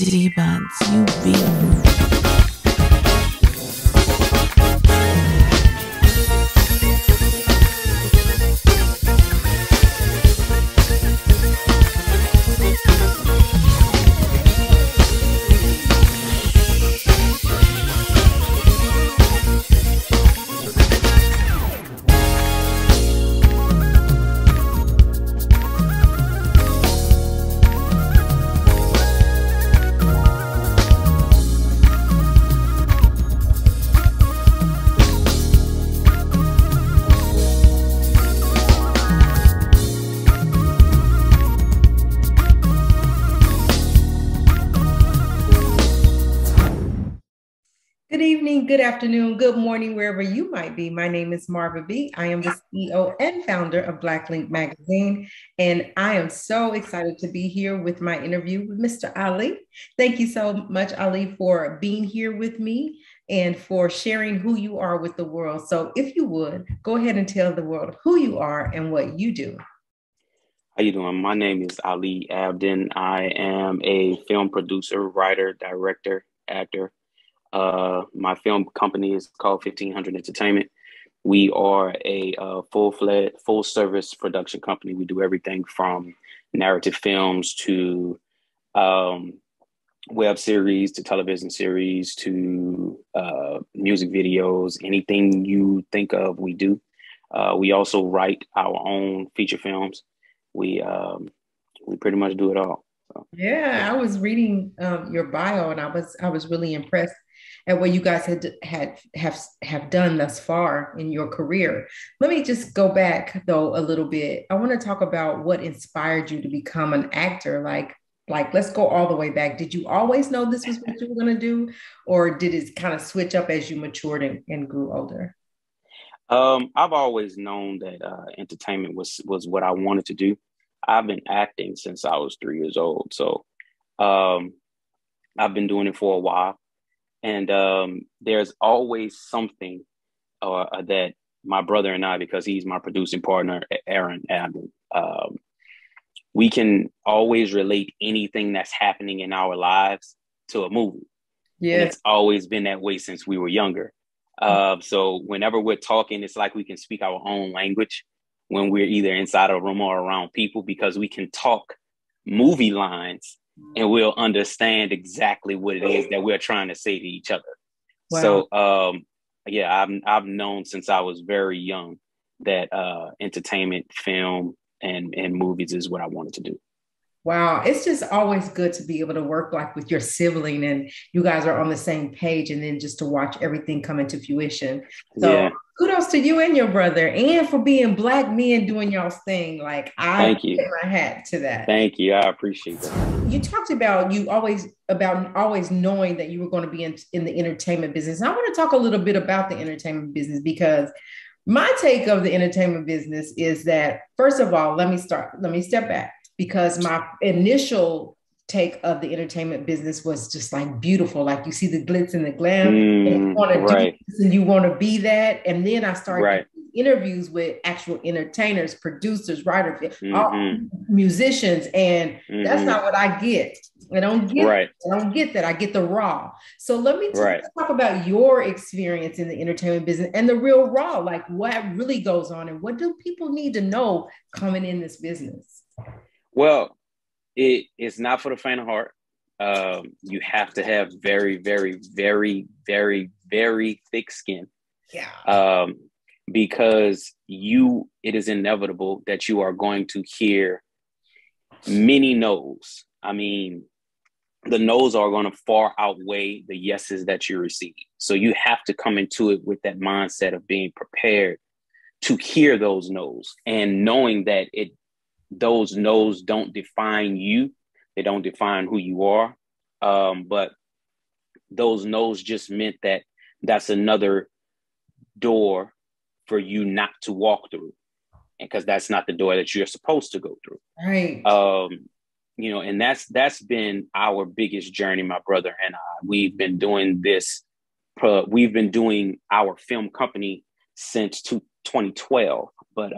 Buds, you beat. Good evening, good afternoon, good morning, wherever you might be. My name is Marva B. I am the CEO and founder of Black Link Magazine, and I am so excited to be here with my interview with Mr. Ali. Thank you so much, Ali, for being here with me and for sharing who you are with the world. So if you would, go ahead and tell the world who you are and what you do. How you doing? My name is Ali Abdin. I am a film producer, writer, director, actor. My film company is called 1500 Entertainment. We are a full-fledged, full-service production company. We do everything from narrative films to web series to television series to music videos. Anything you think of, we do. We also write our own feature films. We pretty much do it all. So. Yeah, I was reading your bio, and I was really impressed at what you guys have done thus far in your career. Let me just go back though a little bit. I want to talk about what inspired you to become an actor. Like let's go all the way back. Did you always know this was what you were going to do, or did it kind of switch up as you matured and grew older? I've always known that entertainment was what I wanted to do. I've been acting since I was 3 years old, so I've been doing it for a while. And there's always something that my brother and I, because he's my producing partner, Aaron Abdin, we can always relate anything that's happening in our lives to a movie. Yeah. And it's always been that way since we were younger. So whenever we're talking, it's like we can speak our own language when we're either inside a room or around people, because we can talk movie lines and we'll understand exactly what it is that we're trying to say to each other. Wow. So, yeah, I've known since I was very young that entertainment, film, and movies is what I wanted to do. Wow, it's just always good to be able to work like with your sibling and you guys are on the same page, and then just to watch everything come into fruition. So yeah. Kudos to you and your brother, and for being Black men doing y'all's thing. Like I tip my hat to that. Thank you. I appreciate that. You talked about always knowing that you were going to be in the entertainment business. And I want to talk a little bit about the entertainment business, because my take of the entertainment business is that, first of all, let me step back. Because my initial take of the entertainment business was just like beautiful. Like you see the glitz and the glam, and you want to do this and you want to be that. And then I started interviews with actual entertainers, producers, writers, musicians. And that's not what I get. I don't get that. I get the raw. So let me talk about your experience in the entertainment business and the real raw, like what really goes on and what do people need to know coming in this business? Well, it's not for the faint of heart. You have to have very, very, very, very, very thick skin. Yeah. Because it is inevitable that you are going to hear many no's. I mean, the no's are going to far outweigh the yeses that you receive. So you have to come into it with that mindset of being prepared to hear those no's and knowing that those no's don't define you. They don't define who you are. But those no's just meant that that's another door for you not to walk through. And because that's not the door that you're supposed to go through. Right. And that's been our biggest journey, my brother and I. We've been doing this. We've been doing our film company since 2012. But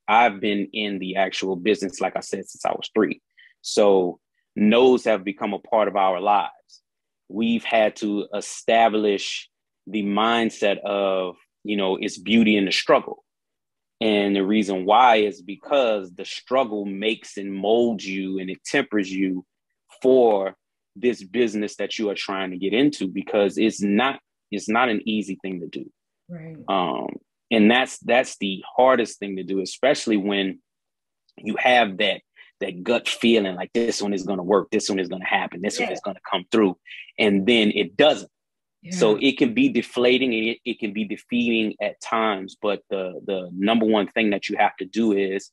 I've been in the actual business, like I said, since I was 3. So no's have become a part of our lives. We've had to establish the mindset of, it's beauty in the struggle. And the reason why is because the struggle makes and molds you and it tempers you for this business that you are trying to get into, because it's not an easy thing to do. Right. And that's the hardest thing to do, especially when you have that gut feeling like this one is going to work, this one is going to happen, this one is going to come through, and then it doesn't. Yeah. So it can be deflating and it can be defeating at times. But the number one thing that you have to do is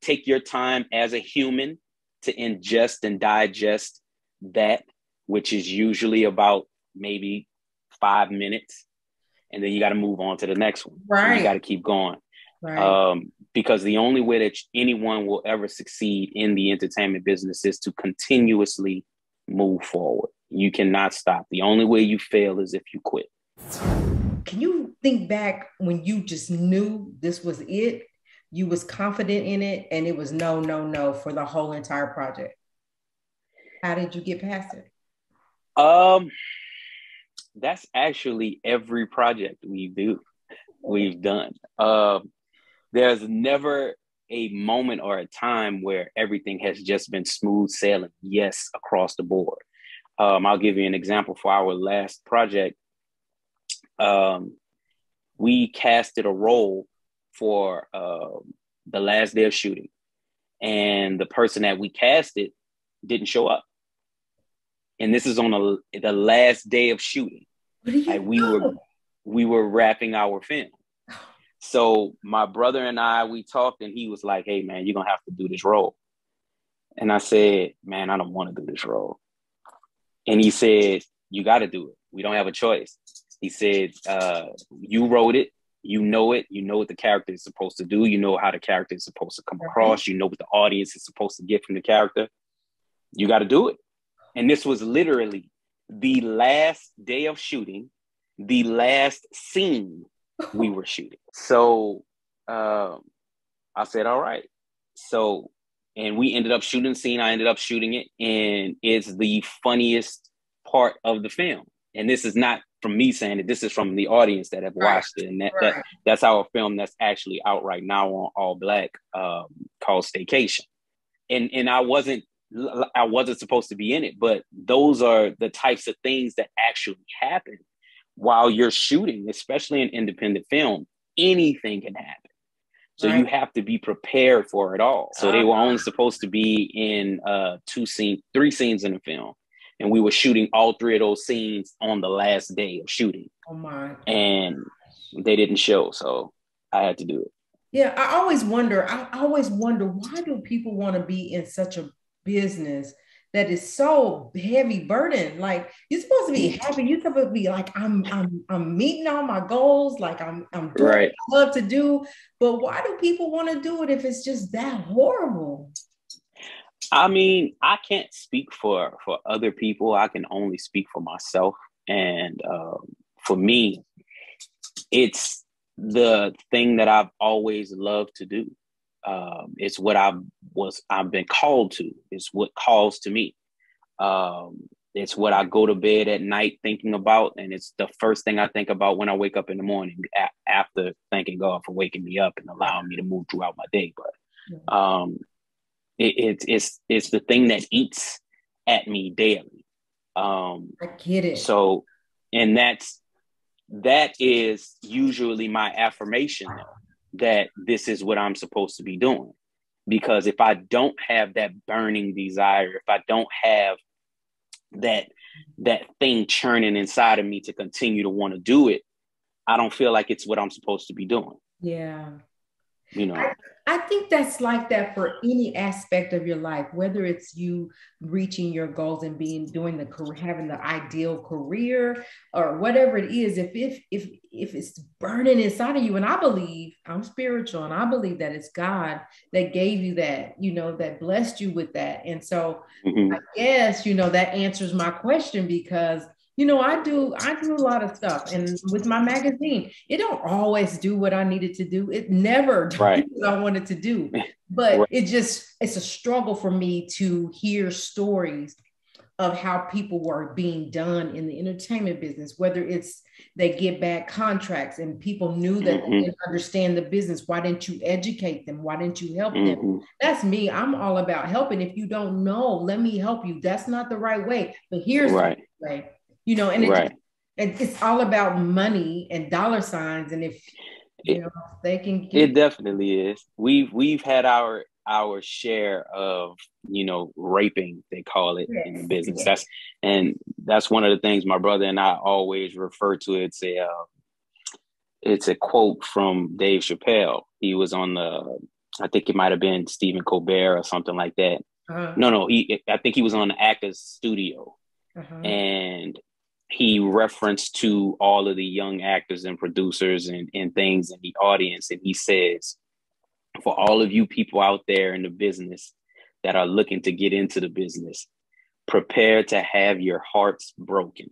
take your time as a human to ingest and digest that, which is usually about maybe 5 minutes. And then you got to move on to the next one. Right. You got to keep going. Right. Because the only way that anyone will ever succeed in the entertainment business is to continuously move forward. You cannot stop. The only way you fail is if you quit. Can you think back when you just knew this was it? You was confident in it and it was no for the whole entire project. How did you get past it? That's actually every project we've done. There's never a moment or a time where everything has just been smooth sailing, yes, across the board. I'll give you an example. For our last project, we casted a role for the last day of shooting, and the person that we casted didn't show up. And this is on the last day of shooting. Like we were wrapping our film. So my brother and I, we talked, and he was like, "Hey man, you're gonna have to do this role." And I said, "Man, I don't want to do this role." And he said, "You got to do it. We don't have a choice." He said, "You wrote it. You know what the character is supposed to do. You know how the character is supposed to come across. You know what the audience is supposed to get from the character. You got to do it." And this was literally the last day of shooting, the last scene we were shooting. So I said, all right. So, and we ended up shooting the scene. I ended up shooting it. And it's the funniest part of the film. And this is not from me saying it. This is from the audience that have watched it. And that's our film that's actually out right now on ALLBLK, called Staycation. And I wasn't supposed to be in it, but those are the types of things that actually happen while you're shooting, especially in independent film. Anything can happen. So you have to be prepared for it all. So they were only supposed to be in 3 scenes in the film. And we were shooting all 3 of those scenes on the last day of shooting. Oh my. And they didn't show. So I had to do it. Yeah, I always wonder why do people want to be in such a business that is so heavy burden? Like, you're supposed to be happy. You're supposed to be like, I'm meeting all my goals. Like I'm doing what I love to do. But why do people want to do it if it's just that horrible? I mean, I can't speak for other people. I can only speak for myself. And for me, it's the thing that I've always loved to do. It's what I've been called to. It's what calls to me. It's what I go to bed at night thinking about, and it's the first thing I think about when I wake up in the morning, after thanking God for waking me up and allowing me to move throughout my day. But it's the thing that eats at me daily. I get it. So, and that is usually my affirmation, though, that this is what I'm supposed to be doing. Because if I don't have that burning desire, if I don't have that thing churning inside of me to continue to want to do it, I don't feel like it's what I'm supposed to be doing. Yeah. You know, I think that's like that for any aspect of your life, whether it's you reaching your goals and having the ideal career or whatever it is. If it's burning inside of you, and I believe I'm spiritual, and I believe that it's God that gave you that, that blessed you with that. And so I guess, that answers my question, because I do a lot of stuff. And with my magazine, it don't always do what I needed to do. It never does what I wanted to do. But it's a struggle for me to hear stories of how people were being done in the entertainment business, whether it's they get bad contracts and people knew that they didn't understand the business. Why didn't you educate them? Why didn't you help them? That's me. I'm all about helping. If you don't know, let me help you. That's not the right way, but here's the right way, and it's all about money and dollar signs. And if they can it definitely is. We've had our share of raping, they call it, in the business. That's one of the things my brother and I always refer to. It's a quote from Dave Chappelle. He was on I think it might have been Stephen Colbert or something like that. I think he was on the Actors Studio, and he referenced to all of the young actors and producers and things in the audience, and he says, for all of you people out there in the business that are looking to get into the business, prepare to have your hearts broken.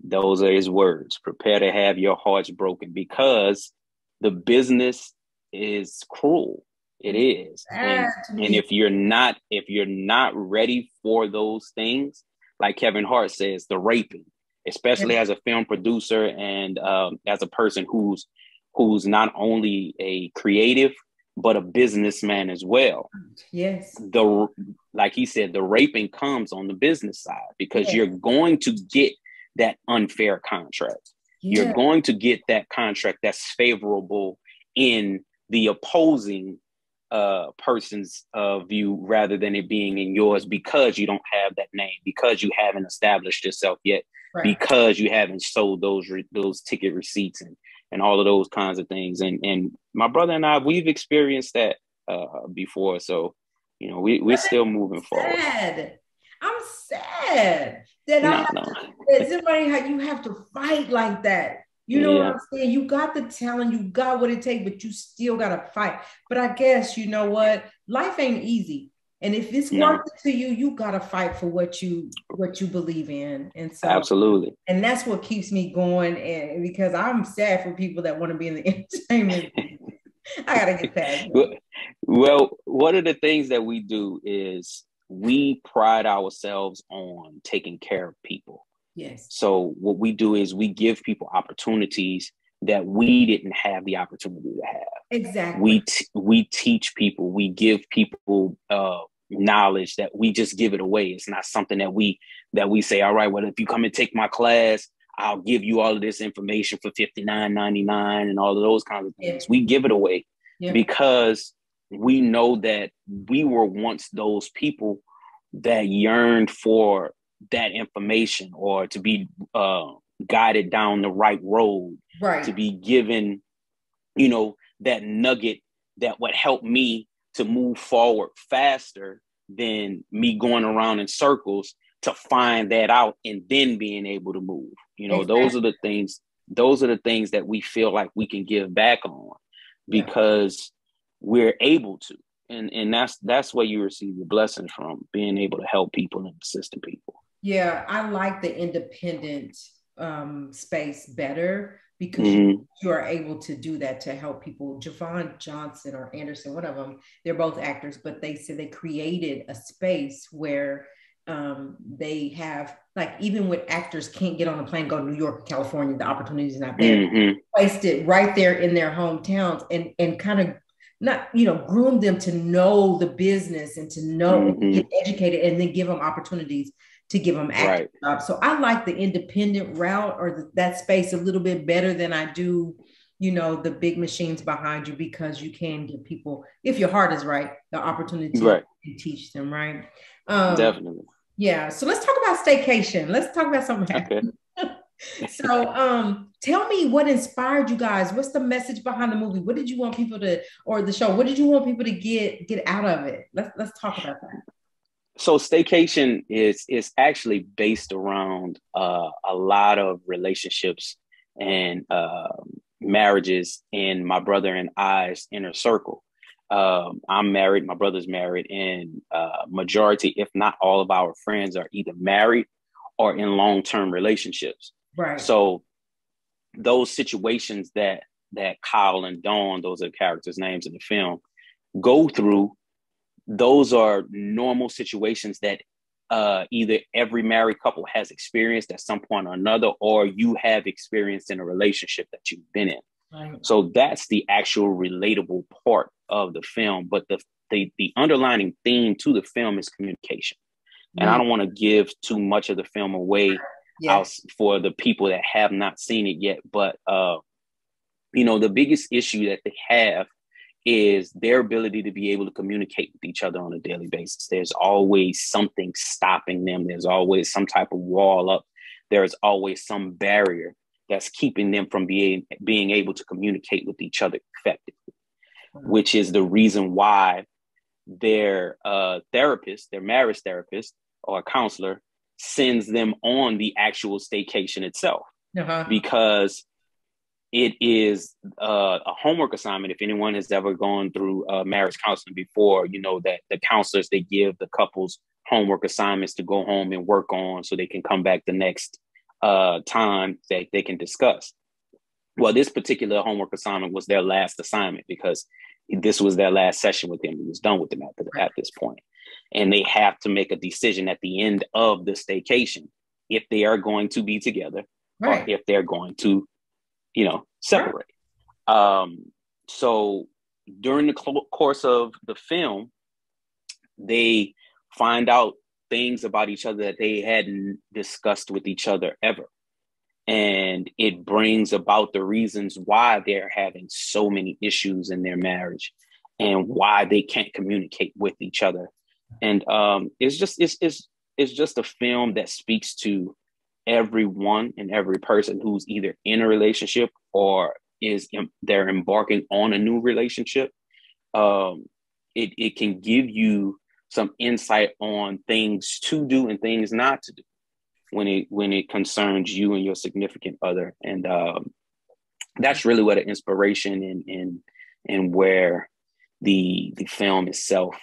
Those are his words. Prepare to have your hearts broken, because the business is cruel. It is. And if you're not ready for those things, like Kevin Hart says, the raping, especially as a film producer and as a person who's not only a creative, but a businessman as well. Yes. Like he said, the raping comes on the business side, because you're going to get that unfair contract. Yeah. You're going to get that contract that's favorable in the opposing person's view rather than it being in yours, because you don't have that name, because you haven't established yourself yet, because you haven't sold those ticket receipts and all of those kinds of things. And my brother and I, we've experienced that before. So, we're still moving forward. I'm sad that somebody you have to fight like that. You know what I'm saying? You got the talent, you got what it takes, but you still got to fight. But I guess, you know what? Life ain't easy. And if it's worth it to you, you got to fight for what you believe in. And so, absolutely. And that's what keeps me going. And because I'm sad for people that want to be in the entertainment. I got to get past that. Well, one of the things that we do is we pride ourselves on taking care of people. Yes. So what we do is we give people opportunities that we didn't have the opportunity to have. Exactly. We teach people, we give people knowledge that we just give it away. It's not something that we say, all right, well, if you come and take my class, I'll give you all of this information for $59.99 and all of those kinds of things. We give it away because we know that we were once those people that yearned for that information, or to be guided down the right road, to be given, that nugget that would help me to move forward faster than me going around in circles to find that out and then being able to move. Those are the things that we feel like we can give back on, because we're able to. And that's where you receive your blessings from, being able to help people and assist people. Yeah, I like the independent space better, because you are able to do that to help people. Javon Johnson or Anderson, one of them, they're both actors, but they said they created a space where they have, like, even when actors can't get on a plane, go to New York, California, the opportunity is not there. Placed it right there in their hometowns and kind of not, groom them to know the business and to know, get educated, and then give them opportunities to give them active jobs. So I like the independent route, or that space a little bit better than I do, the big machines behind you, because you can give people, if your heart is right, the opportunity to teach them, right? Definitely. Yeah. So let's talk about Staycation. Let's talk about something. Okay. So tell me what inspired you guys. What's the message behind the movie? What did you want people to, or the show, what did you want people to get out of it? Let's talk about that. So Staycation is actually based around a lot of relationships and marriages in my brother and I's inner circle. I'm married, my brother's married, and majority, if not all of our friends, are either married are in long-term relationships. Right. So those situations that Kyle and Dawn, those are the characters' names in the film, go through, those are normal situations that either every married couple has experienced at some point or another, or you have experienced in a relationship that you've been in. Right. So that's the actual relatable part of the film. But the underlining theme to the film is communication. And I don't want to give too much of the film away out for the people that have not seen it yet. But, the biggest issue that they have is their ability to be able to communicate with each other on a daily basis. There's always something stopping them. There's always some type of wall up. There's always some barrier that's keeping them from being able to communicate with each other effectively, which is the reason why their therapist, their marriage therapist or a counselor, sends them on the actual staycation itself, because it is a homework assignment. If anyone has ever gone through marriage counseling before, you know that the counselors, they give the couples homework assignments to go home and work on so they can come back the next time that they can discuss. Well, this particular homework assignment was their last assignment because this was their last session with them. It was done with them at this point. And they have to make a decision at the end of the staycation if they are going to be together or if they're going to, separate. So during the course of the film, they find out things about each other that they hadn't discussed with each other ever. And it brings about the reasons why they're having so many issues in their marriage and why they can't communicate with each other. And it's just a film that speaks to everyone and every person who's either in a relationship or they're embarking on a new relationship. It can give you some insight on things to do and things not to do when it concerns you and your significant other. And that's really what an inspiration and where the film itself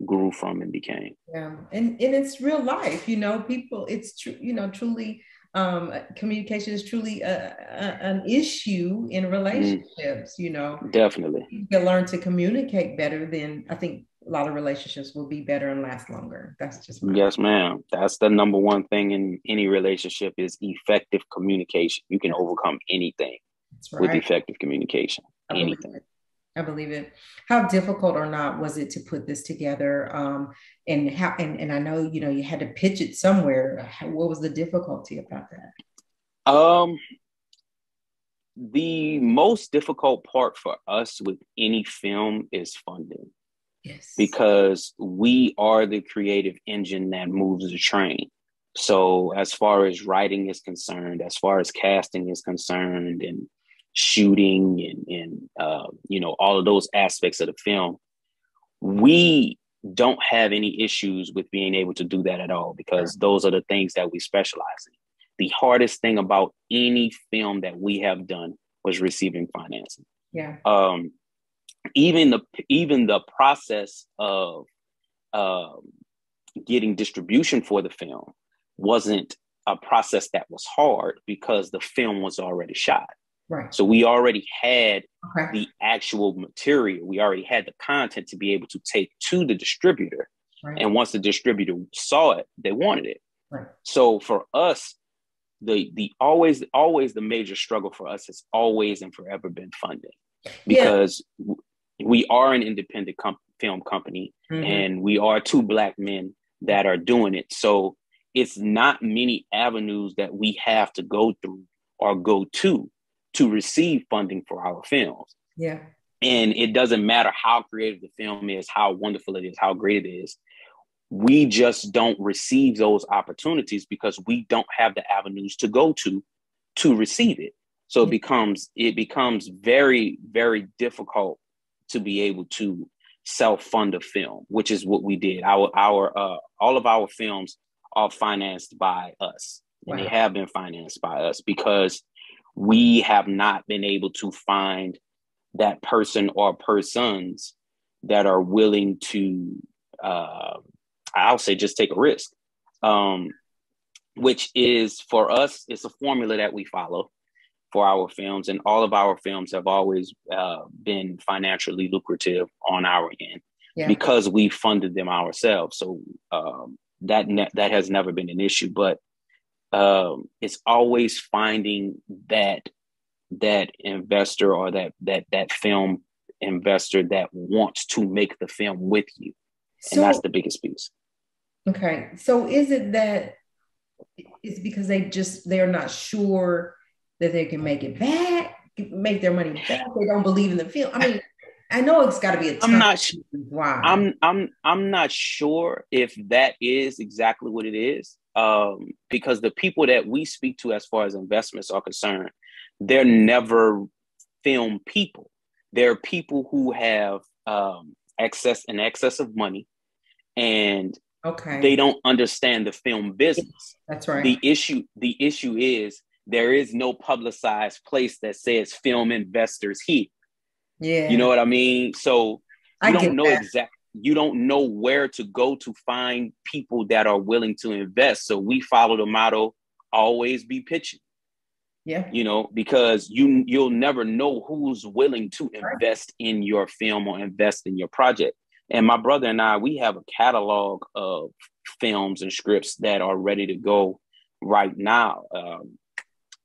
grew from and became. Yeah. And it's real life, people, it's true, truly, communication is truly an issue in relationships, Definitely. You can learn to communicate better, then I think a lot of relationships will be better and last longer. That's just yes, ma'am. That's the number one thing in any relationship is effective communication. You can overcome anything with effective communication. Anything. I believe it. How difficult or not was it to put this together? And I know, you had to pitch it somewhere. What was the difficulty about that? The most difficult part for us with any film is funding. Yes. Because we are the creative engine that moves the train. So as far as writing is concerned, as far as casting is concerned, and shooting and all of those aspects of the film, we don't have any issues with being able to do that at all, because those are the things that we specialize in. The hardest thing about any film that we have done was receiving financing. Yeah. Even the process of getting distribution for the film wasn't a process that was hard because the film was already shot. Right. So we already had the actual material. We already had the content to be able to take to the distributor. Right. And once the distributor saw it, they wanted it. Right. So for us, the always the major struggle for us has always and forever been funding, because we are an independent film company, and we are two Black men that are doing it. So it's not many avenues that we have to go through or go to receive funding for our films. Yeah. And it doesn't matter how creative the film is, how wonderful it is, how great it is. We just don't receive those opportunities because we don't have the avenues to go to receive it. So it becomes very, very difficult to be able to self-fund a film, which is what we did. All of our films are financed by us, and they have been financed by us because we have not been able to find that person or persons that are willing to, I'll say, just take a risk. which is for us, it's a formula that we follow for our films, and all of our films have always been financially lucrative on our end because we funded them ourselves. So that has never been an issue, but it's always finding that investor or that film investor that wants to make the film with you. And that's the biggest piece. Okay. So is it that it's because they're not sure that they can make it back, make their money back? They don't believe in the film. I mean, I know it's got to be a ton. I'm not sure if that is exactly what it is. Because the people that we speak to as far as investments are concerned, they're never film people. They're people who have excess of money, and they don't understand the film business. That's right. The issue is there is no publicized place that says film investors here. Yeah. You know what I mean? So you don't know where to go to find people that are willing to invest. So we follow the motto, always be pitching. Yeah. You know, because you'll never know who's willing to invest in your film or invest in your project. And my brother and I, we have a catalog of films and scripts that are ready to go right now.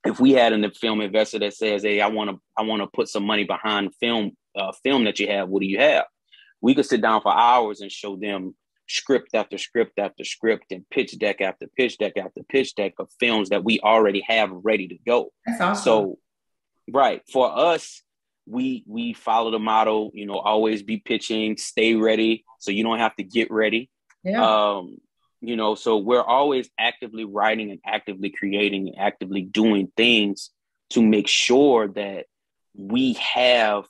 If we had a film investor that says, "Hey, I want to put some money behind film that you have. What do you have?" We could sit down for hours and show them script after script after script and pitch deck after pitch deck after pitch deck of films that we already have ready to go. That's awesome. So, right. For us, we follow the motto, you know, always be pitching, stay ready. So you don't have to get ready. Yeah. You know, so we're always actively writing and actively creating and actively doing things to make sure that we have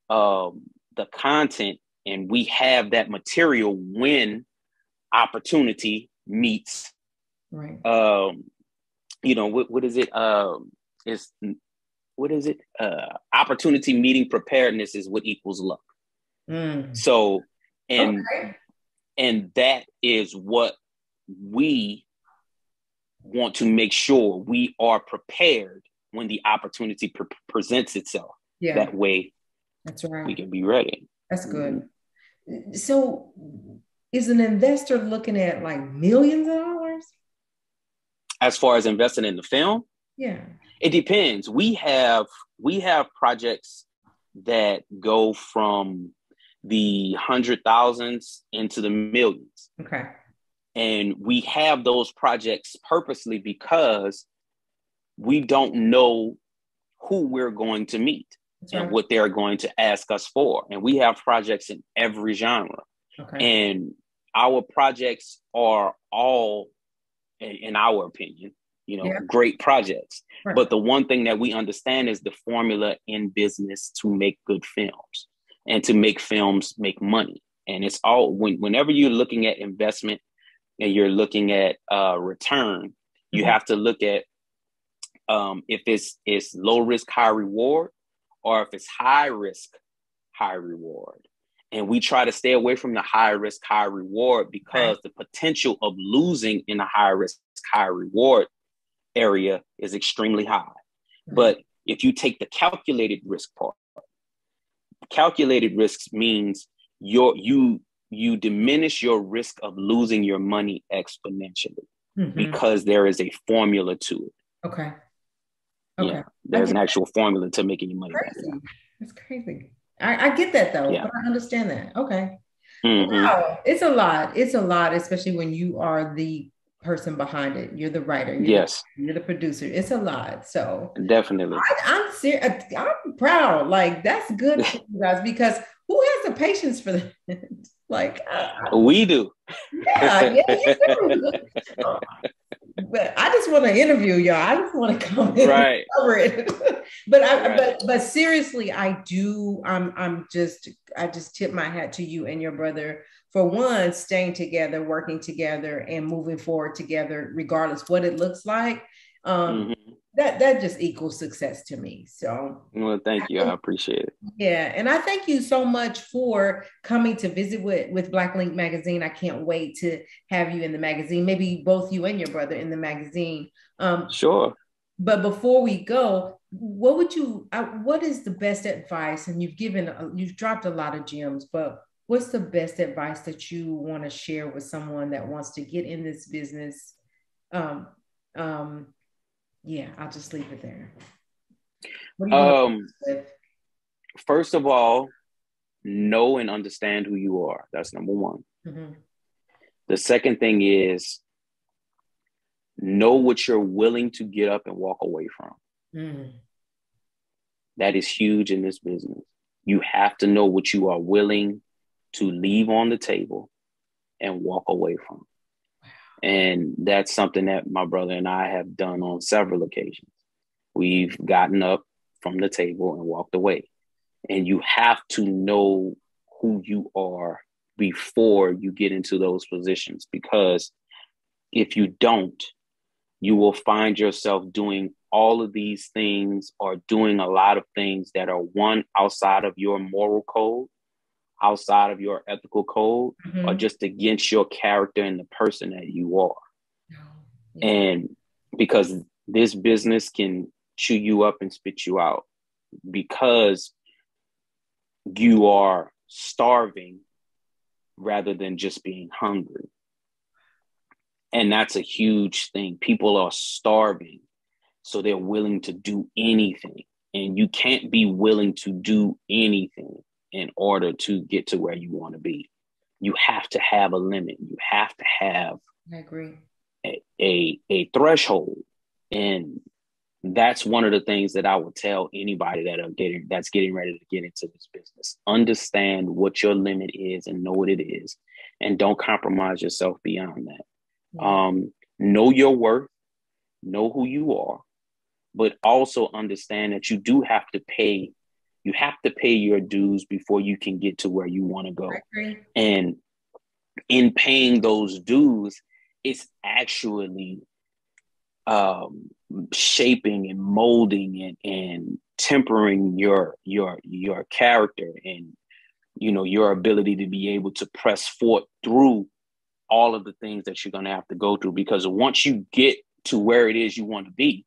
the content and we have that material when opportunity meets. Right. You know, what is it? Opportunity meeting preparedness is what equals luck. So, and that is what we want to make sure we are prepared when the opportunity presents itself. Yeah. That way, that's right. We can be ready. That's good. So, is an investor looking at like millions of dollars? As far as investing in the film? Yeah. It depends. We have projects that go from the 100,000s into the millions. Okay. And we have those projects purposely because we don't know who we're going to meet and what they're going to ask us for. And we have projects in every genre. Okay. And our projects are all, in our opinion, you know, great projects. Right. But the one thing that we understand is the formula in business to make good films and to make films make money. And it's all, whenever you're looking at investment and you're looking at return, you have to look at if it's low risk, high reward, or if it's high risk, high reward. And we try to stay away from the high risk, high reward because the potential of losing in a high risk, high reward area is extremely high. But if you take the calculated risk part, calculated risks means you diminish your risk of losing your money exponentially because there is a formula to it. Okay. Yeah, there's an actual formula to making your money back. That's crazy. I get that though, but I understand that. Okay. Wow. It's a lot. It's a lot, especially when you are the person behind it. You're the writer. You're the producer. It's a lot. So definitely. I'm serious. I'm proud. Like that's good for you guys because who has the patience for that? Like we do. Yeah, you do. But I just want to interview y'all. I just want to come in and cover it. But seriously, I do. I just tip my hat to you and your brother for one, staying together, working together, and moving forward together, regardless what it looks like. that just equals success to me. So, well, thank you. I appreciate it. Yeah, and I thank you so much for coming to visit with Black Link Magazine. I can't wait to have you in the magazine. Maybe both you and your brother in the magazine. Sure. But before we go, what is the best advice? And you've dropped a lot of gems, but what's the best advice that you want to share with someone that wants to get in this business? Yeah, I'll just leave it there. What do you want to say? First of all, know and understand who you are. That's number one. Mm-hmm. The second thing is know what you're willing to get up and walk away from. Mm. That is huge in this business. You have to know what you are willing to leave on the table and walk away from. Wow. And that's something that my brother and I have done on several occasions. We've gotten up from the table and walked away. And you have to know who you are before you get into those positions, because if you don't, you will find yourself doing all of these things or doing a lot of things that are outside of your moral code, outside of your ethical code, or just against your character and the person that you are. Yeah. And because this business can chew you up and spit you out because you are starving rather than just being hungry. And that's a huge thing. People are starving, so they're willing to do anything. And you can't be willing to do anything in order to get to where you want to be. You have to have a limit. You have to have I agree. a threshold. And that's one of the things that I would tell anybody that's getting ready to get into this business. Understand what your limit is and know what it is, and don't compromise yourself beyond that. Yeah. Know your worth, know who you are, but also understand that you do have to pay. You have to pay your dues before you can get to where you want to go. And in paying those dues, it's actually shaping and molding and tempering your character and, you know, your ability to be able to press forth through all of the things that you're going to have to go through. Because once you get to where it is you want to be,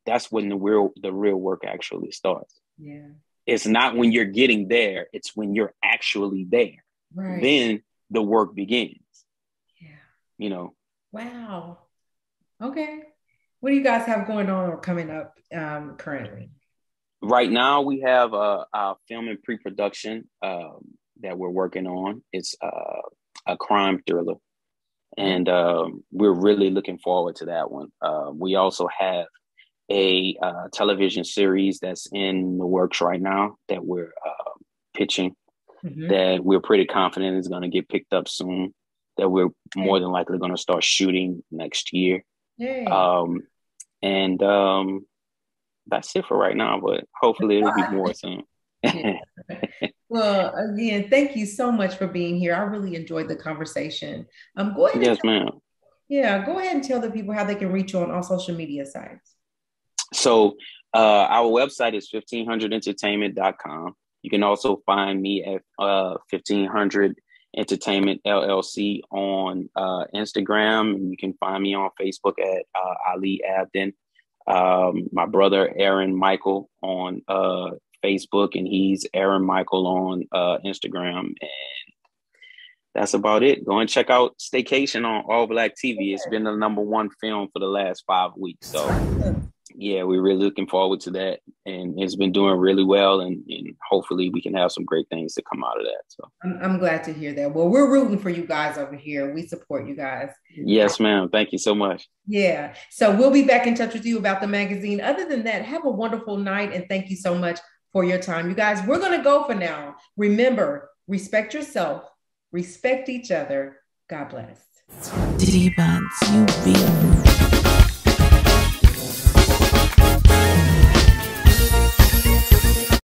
that's when the real work actually starts. Yeah. It's not when you're getting there, it's when you're actually there. Right. Then the work begins. Yeah. You know. Wow. Okay. What do you guys have going on or coming up currently? Right now, we have a film and pre-production that we're working on. It's a crime thriller. And we're really looking forward to that one. We also have a television series that's in the works right now that we're pitching, that we're pretty confident is going to get picked up soon, that we're more than likely going to start shooting next year. Yay. And that's it for right now, but hopefully it'll be more soon. Yeah. Well, again, thank you so much for being here. I really enjoyed the conversation. Go ahead. Yes, ma'am. Yeah, go ahead and tell the people how they can reach you on all social media sites. So our website is 1500entertainment.com. You can also find me at 1500 Entertainment LLC on Instagram, and you can find me on Facebook at Ali Abden. My brother Aaron Michael on Facebook, and he's Aaron Michael on Instagram, and that's about it. Go and check out Staycation on ALLBLK TV. It's been the #1 film for the last 5 weeks, so yeah, we're really looking forward to that, and it's been doing really well, and hopefully we can have some great things to come out of that. So I'm glad to hear that. Well, we're rooting for you guys over here. We support you guys. Yes, ma'am. Thank you so much. Yeah. So we'll be back in touch with you about the magazine. Other than that, have a wonderful night, and thank you so much for your time. You guys, we're going to go for now. Remember, respect yourself, respect each other. God bless. Diddy Buns, you real.